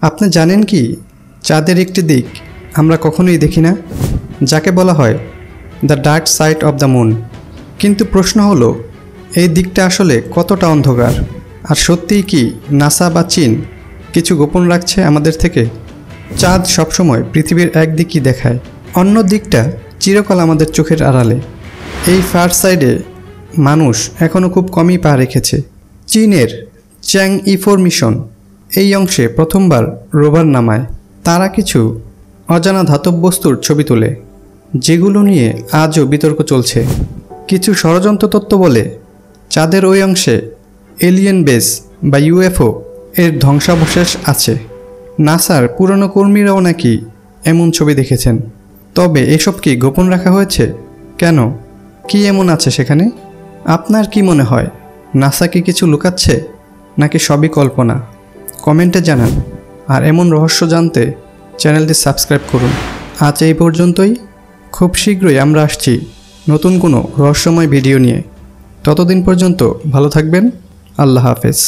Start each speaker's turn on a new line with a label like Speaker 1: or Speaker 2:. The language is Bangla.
Speaker 1: আপনি জানেন কি চাঁদের একটি দিক আমরা কখনোই দেখি না, যাকে বলা হয় the dark side of the moon. কিন্তু প্রশ্ন হলো, এই দিকটা আসলে কতটা অন্ধকার? আর সত্যিই কি নাসা বা চীন কিছু গোপন রাখছে আমাদের থেকে? চাঁদ সবসময় পৃথিবীর এক দিকই দেখায়, অন্য দিকটা চিরকাল আমাদের চোখের আড়ালে। এই ফার সাইডে মানুষ এখনও খুব কমই পা রেখেছে। চীনের চ্যাংই-4 মিশন এই অংশে প্রথমবার রোভার নামায়। তারা কিছু অজানা ধাতব বস্তুর ছবি তোলে, যেগুলো নিয়ে আজও বিতর্ক চলছে। কিছু ষড়যন্ত্র তত্ত্ব বলে চাঁদের ওই অংশে এলিয়েন বেস বা ইউএফও এর ধ্বংসাবশেষ আছে। নাসার পুরনো কর্মীরাও নাকি এমন ছবি দেখেছেন। তবে এসব কি গোপন রাখা হয়েছে? কেন? কি এমন আছে সেখানে? আপনার কি মনে হয়, নাসা কি কিছু লুকাচ্ছে, নাকি সবই কল্পনা? কমেন্টে জানান। আর এমন রহস্য জানতে চ্যানেলটি সাবস্ক্রাইব করুন। আজ এই পর্যন্তই। খুব শীঘ্রই আমরা আসছি নতুন কোনো রহস্যময় ভিডিও নিয়ে। ততদিন পর্যন্ত ভালো থাকবেন। আল্লাহ হাফেজ।